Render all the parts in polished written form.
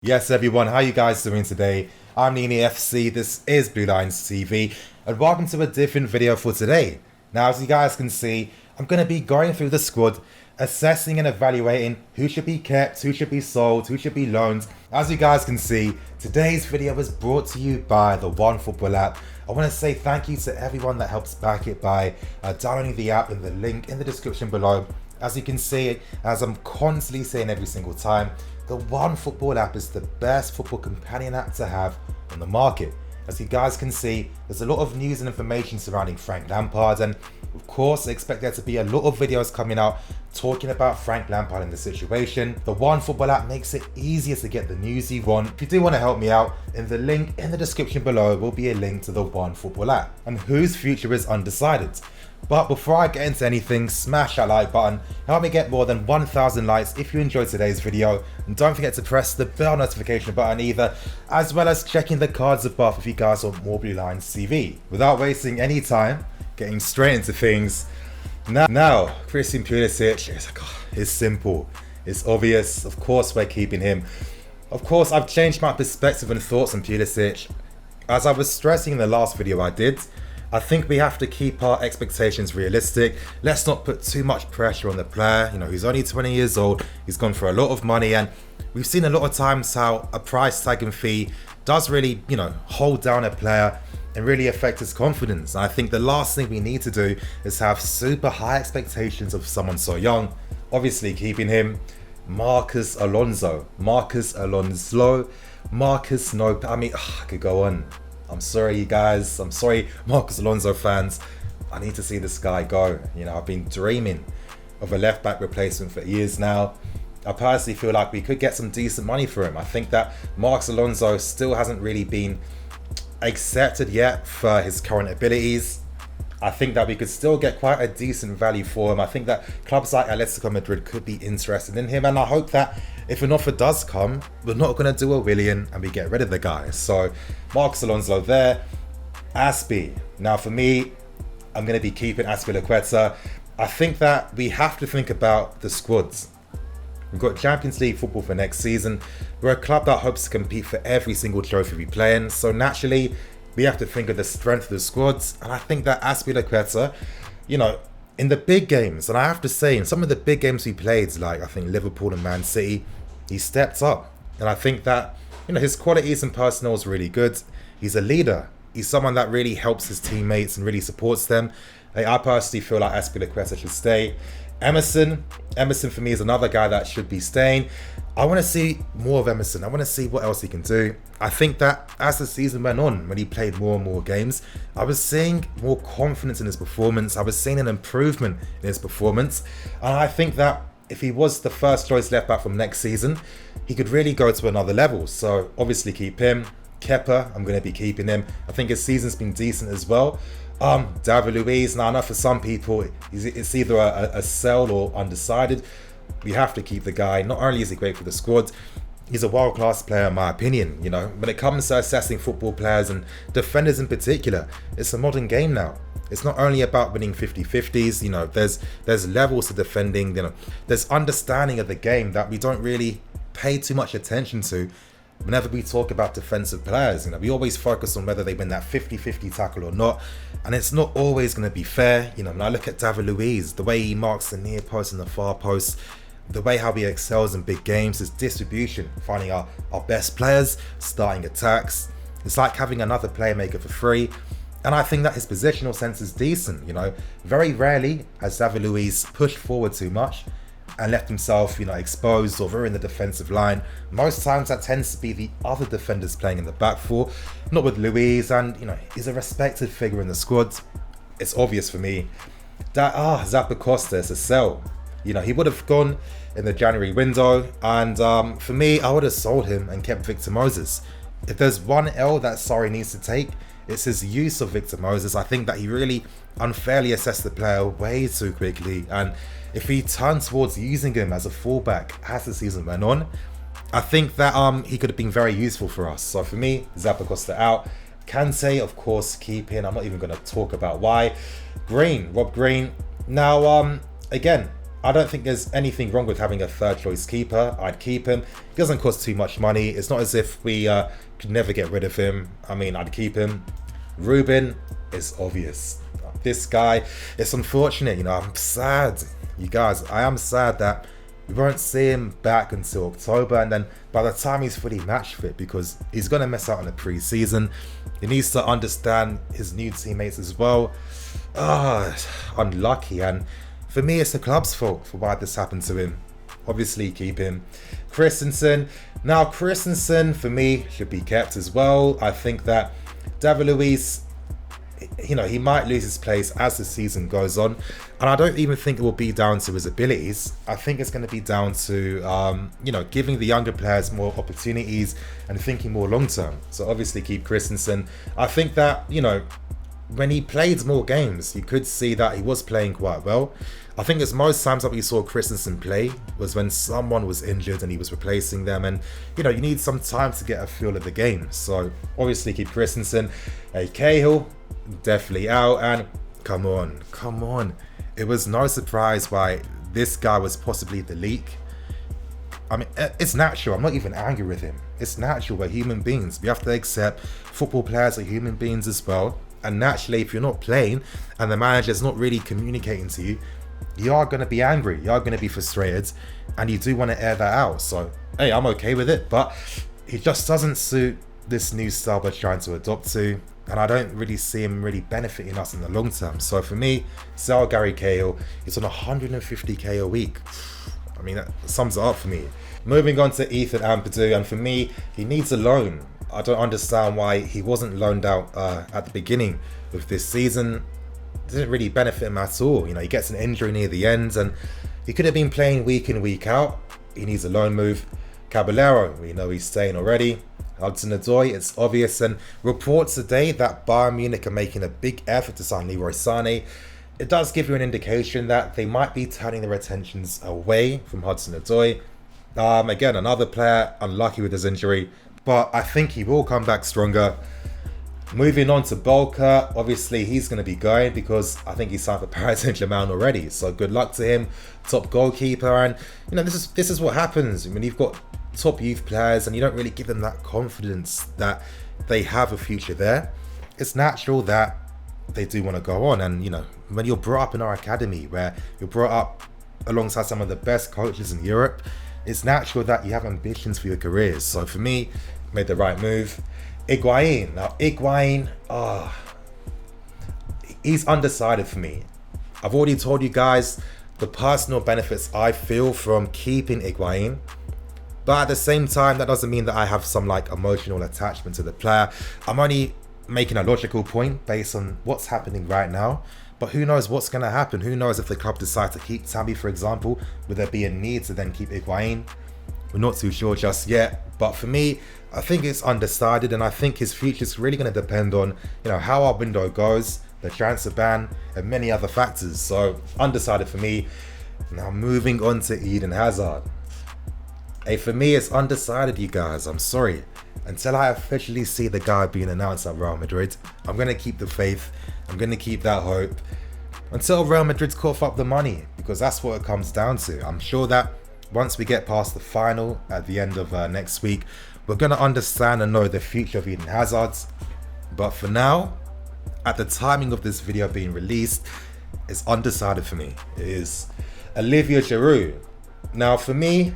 Yes, everyone, how you guys doing today? I'm Nini FC, this is Blue Lines TV, and welcome to a different video for today. Now, as you guys can see, I'm going to be going through the squad, assessing and evaluating who should be kept, who should be sold, who should be loaned. As you guys can see, today's video is brought to you by the OneFootball app. I want to say thank you to everyone that helps back it by downloading the app in the link in the description below. As you can see, as I'm constantly saying every single time, the OneFootball app is the best football companion app to have on the market. As you guys can see, there's a lot of news and information surrounding Frank Lampard, and of course I expect there to be a lot of videos coming out talking about Frank Lampard and the situation. The OneFootball app makes it easier to get the news you want. If you do want to help me out, in the link in the description below will be a link to the OneFootball app and whose future is undecided. But before I get into anything, smash that like button, help me get more than 1,000 likes if you enjoyed today's video, and don't forget to press the bell notification button either, as well as checking the cards above if you guys want more Blue Lines TV. Without wasting any time, getting straight into things. Now Christian Pulisic, it's simple, it's obvious, of course we're keeping him. Of course I've changed my perspective and thoughts on Pulisic. As I was stressing in the last video I did, I think we have to keep our expectations realistic. Let's not put too much pressure on the player. You know, he's only 20 years old. He's gone for a lot of money, and we've seen a lot of times how a price tag and fee does really, hold down a player and really affect his confidence. And I think the last thing we need to do is have super high expectations of someone so young. Obviously, keeping him, Marcos Alonso, I could go on. I'm sorry, you guys. I'm sorry, Marcos Alonso fans. I need to see this guy go. I've been dreaming of a left-back replacement for years now. I personally feel like we could get some decent money for him. I think that Marcos Alonso still hasn't really been accepted yet for his current abilities. I think that we could still get quite a decent value for him. I think that clubs like Atletico Madrid could be interested in him, and I hope that if an offer does come, we're not going to do a Willian and we get rid of the guy. So Marcos Alonso there. Azpi. Now for me, I'm going to be keeping Azpilicueta. I think that we have to think about the squads. We've got Champions League football for next season. We're a club that hopes to compete for every single trophy we play in. So naturally, we have to think of the strength of the squads. And I think that Azpilicueta, in the big games, and I have to say, in some of the big games we played, like I think Liverpool and Man City, he stepped up. And I think that, his qualities and personnel is really good. He's a leader. He's someone that really helps his teammates and really supports them. I personally feel like Azpilicueta should stay. Emerson for me is another guy that should be staying. I want to see more of Emerson. I want to see what else he can do. I think that as the season went on, when he played more and more games, I was seeing more confidence in his performance. I was seeing an improvement in his performance. And I think that if he was the first choice left back from next season, he could really go to another level. So obviously keep him. Kepa, I'm going to be keeping him. I think his season's been decent as well. David Luiz, now I know for some people it's either a sell or undecided. We have to keep the guy. Not only is he great for the squad, he's a world-class player in my opinion. When it comes to assessing football players and defenders in particular, it's a modern game now. It's not only about winning 50-50s, there's levels to defending, there's understanding of the game that we don't really pay too much attention to whenever we talk about defensive players. We always focus on whether they win that 50-50 tackle or not, and it's not always going to be fair. When I look at David Luiz, the way he marks the near post and the far post, the way how he excels in big games, his distribution, finding our best players, starting attacks. It's like having another playmaker for free. And I think that his positional sense is decent. Very rarely has David Luiz pushed forward too much and left himself, exposed or very in the defensive line. Most times that tends to be the other defenders playing in the back four, not with Luiz, and he's a respected figure in the squad. It's obvious for me that Zappacosta is a sell. He would have gone in the January window, and for me, I would have sold him and kept Victor Moses. If there's one L that Sarri needs to take, it's his use of Victor Moses. I think that he really unfairly assessed the player way too quickly, and if he turned towards using him as a fullback as the season went on, I think that he could have been very useful for us. So for me, Zappacosta out. Kante, of course, keep in. I'm not even going to talk about why. Rob Green. Now, again, I don't think there's anything wrong with having a third choice keeper. I'd keep him. He doesn't cost too much money. It's not as if we could never get rid of him. I mean, I'd keep him. Ruben is obvious. This guy, it's unfortunate, you know, I'm sad. You guys, I am sad that we won't see him back until October, and then by the time he's fully match fit, because he's going to miss out on the pre-season. He needs to understand his new teammates as well. Unlucky, and for me, it's the club's fault for why this happened to him. Obviously, keep him. Christensen. Now, Christensen, for me, should be kept as well. I think that David Luiz, you know, he might lose his place as the season goes on. And I don't even think it will be down to his abilities. I think it's going to be down to, you know, giving the younger players more opportunities and thinking more long term. So obviously keep Christensen. I think that, you know, when he played more games, you could see that he was playing quite well. I think it's most times that we saw Christensen play was when someone was injured and he was replacing them, and you know, you need some time to get a feel of the game. So obviously keep Christensen. Cahill, definitely out, and come on. It was no surprise why this guy was possibly the leak. I mean, it's natural. I'm not even angry with him. It's natural. We're human beings. We have to accept football players are human beings as well. And naturally, if you're not playing and the manager's not really communicating to you, you are going to be angry. You are going to be frustrated, and you do want to air that out. So, hey, I'm okay with it, but it just doesn't suit this new style we're trying to adopt to. And I don't really see him really benefiting us in the long term. So for me, sell Gary Cahill. He's on 150k a week. I mean, that sums it up for me. Moving on to Ethan Ampadu, and for me, he needs a loan. I don't understand why he wasn't loaned out at the beginning of this season. It didn't really benefit him at all. You know, he gets an injury near the end, and he could have been playing week in, week out. He needs a loan move. Caballero, we know he's staying already. Hudson-Odoi, it's obvious, and reports today that Bayern Munich are making a big effort to sign Leroy Sané. It does give you an indication that they might be turning their attentions away from Hudson-Odoi. Again, another player unlucky with his injury, but I think he will come back stronger. Moving on to Bolka, obviously he's going to be going because I think he's signed for Paris Saint-Germain already. So good luck to him, top goalkeeper. And you know, this is what happens when you've got top youth players and you don't really give them that confidence that they have a future there. It's natural that they do want to go on. And you know, when you're brought up in our academy, where you're brought up alongside some of the best coaches in Europe, it's natural that you have ambitions for your careers. So for me, made the right move. Higuain. Now Higuain, he's undecided for me. I've already told you guys the personal benefits I feel from keeping Higuain, but at the same time, that doesn't mean that I have some like emotional attachment to the player. I'm only making a logical point based on what's happening right now. But who knows what's going to happen? Who knows if the club decide to keep Tammy, for example? Would there be a need to then keep Higuain? We're not too sure just yet. But for me, I think it's undecided, and I think his future is really going to depend on, you know, how our window goes, the transfer ban, and many other factors. So undecided for me. Now moving on to Eden Hazard. Hey, for me, it's undecided, you guys. I'm sorry. Until I officially see the guy being announced at Real Madrid, I'm going to keep the faith. I'm going to keep that hope until Real Madrid cough up the money, because that's what it comes down to. I'm sure that once we get past the final at the end of next week, we're going to understand and know the future of Eden Hazard. But for now, at the timing of this video being released, it's undecided for me. It is Olivier Giroud. Now for me,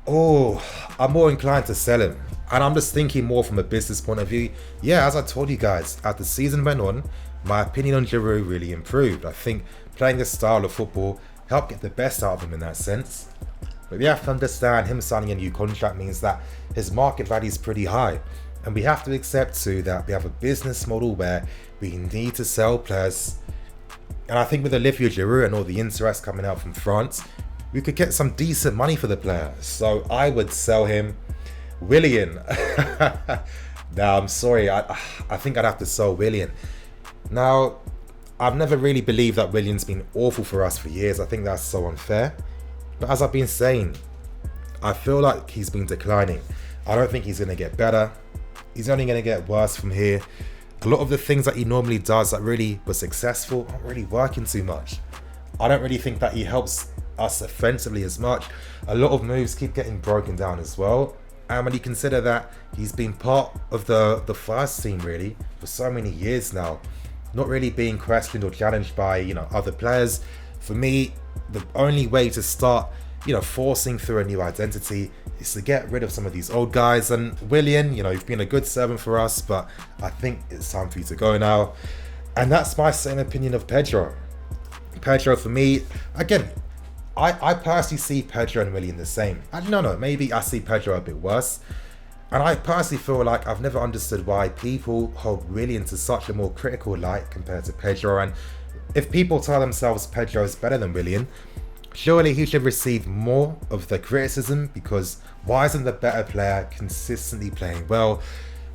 I'm more inclined to sell him. And I'm just thinking more from a business point of view. Yeah, as I told you guys, as the season went on, my opinion on Giroud really improved. I think playing this style of football helped get the best out of him in that sense. But we have to understand him signing a new contract means that his market value is pretty high. And we have to accept too that we have a business model where we need to sell players. And I think with Olivier Giroud and all the interest coming out from France, we could get some decent money for the player. So I would sell him. Willian. Now, I'm sorry. I think I'd have to sell Willian. Now, I've never really believed that Willian's been awful for us for years. I think that's so unfair. But as I've been saying, I feel like he's been declining. I don't think he's going to get better. He's only going to get worse from here. A lot of the things that he normally does that really were successful aren't really working too much. I don't really think that he helps us offensively as much. A lot of moves keep getting broken down as well. And when you consider that he's been part of the first team really for so many years now, not really being questioned or challenged by, other players, for me, the only way to start, forcing through a new identity is to get rid of some of these old guys. And Willian, you've been a good servant for us, but I think it's time for you to go now. And that's my same opinion of Pedro. Pedro, for me, again, I personally see Pedro and Willian the same. No, maybe I see Pedro a bit worse. And I personally feel like I've never understood why people hold Willian to such a more critical light compared to Pedro. And if people tell themselves Pedro is better than Willian, surely he should receive more of the criticism, because why isn't the better player consistently playing well?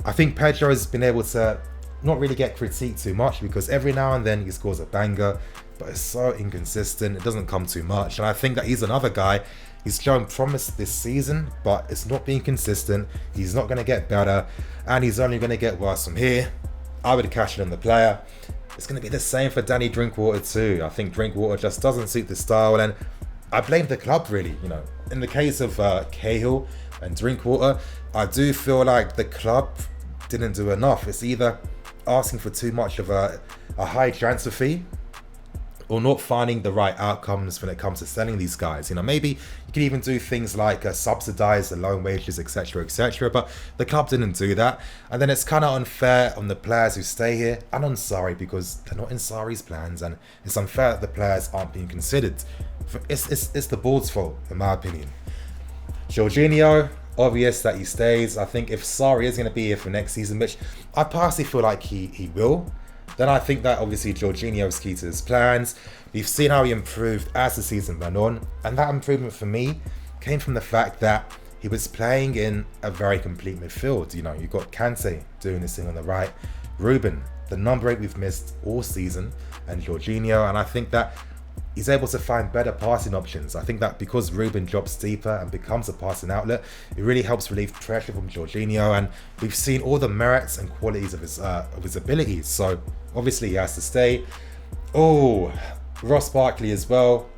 I think Pedro has been able to not really get critiqued too much, because every now and then he scores a banger, but it's so inconsistent, it doesn't come too much. And I think that he's another guy, he's shown promise this season, but it's not being consistent. He's not going to get better, and he's only going to get worse from here. I would cash in on the player. It's going to be the same for Danny Drinkwater too. I think Drinkwater just doesn't suit the style, and I blame the club really. In the case of Cahill and Drinkwater, I do feel like the club didn't do enough. It's either asking for too much of a high transfer fee, or not finding the right outcomes when it comes to selling these guys. Maybe you can even do things like subsidize the loan wages, etc., etc. But the club didn't do that. And then it's kind of unfair on the players who stay here and on Sarri, because they're not in Sarri's plans, and it's unfair that the players aren't being considered. It's the board's fault, in my opinion. Jorginho, obvious that he stays. I think if Sarri is going to be here for next season, which I personally feel like he will, then I think that obviously Jorginho is key to his plans. We've seen how he improved as the season went on, and that improvement for me came from the fact that he was playing in a very complete midfield. You've got Kante doing this thing on the right, Ruben, the number 8 we've missed all season, and Jorginho, and I think that he's able to find better passing options. I think that because Ruben drops deeper and becomes a passing outlet, it really helps relieve pressure from Jorginho, and we've seen all the merits and qualities of his abilities. So obviously he has to stay. Oh, Ross Barkley as well.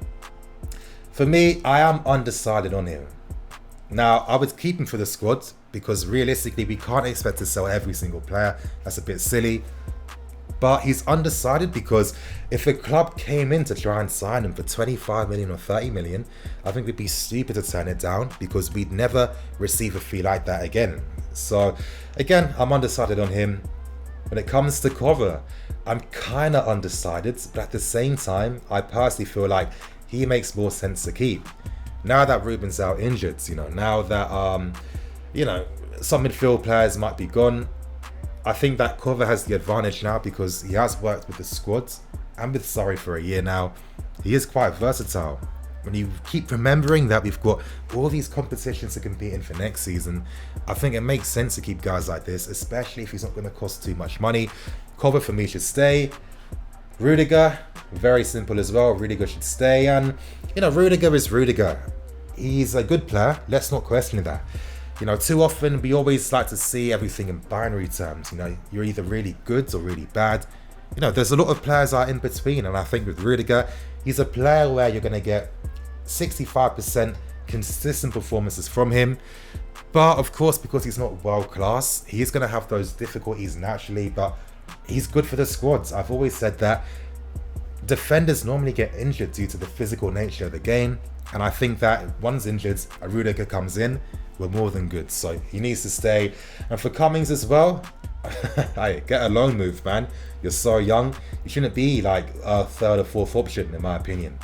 For me, I am undecided on him. Now, I would keep him for the squad, because realistically we can't expect to sell every single player. That's a bit silly. But he's undecided because if a club came in to try and sign him for 25 million or 30 million, I think we'd be stupid to turn it down, because we'd never receive a fee like that again. So again, I'm undecided on him. When it comes to Cover, I'm kind of undecided, but at the same time, I personally feel like he makes more sense to keep. Now that Ruben's out injured, now that, some midfield players might be gone, I think that Cover has the advantage now, because he has worked with the squad and with Sarri for a year now. He is quite versatile. When you keep remembering that we've got all these competitions to compete in for next season, I think it makes sense to keep guys like this, especially if he's not going to cost too much money. Cover for me should stay. Rudiger, very simple as well. Rudiger should stay. And, Rudiger is Rudiger. He's a good player. Let's not question that. Too often we always like to see everything in binary terms. You're either really good or really bad. There's a lot of players are in between, and I think with Rudiger, he's a player where you're going to get 65% consistent performances from him. But of course, because he's not world class, he's going to have those difficulties naturally, but he's good for the squads. I've always said that defenders normally get injured due to the physical nature of the game, and I think that if one's injured, a Rudiger comes in, we're more than good. So he needs to stay. And for Cummings as well, hey, get a loan move, man. You're so young. You shouldn't be like a third or fourth option, in my opinion.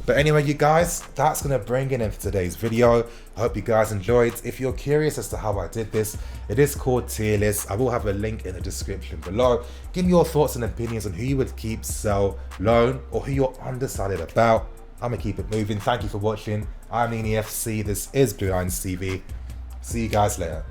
But anyway, you guys, that's going to bring it in for today's video. I hope you guys enjoyed. If you're curious as to how I did this, it is called Tier List. I will have a link in the description below. Give me your thoughts and opinions on who you would keep, sell, loan, or who you're undecided about. I'm going to keep it moving. Thank you for watching. I'm NiniFC. This is Blue Lions TV. See you guys later.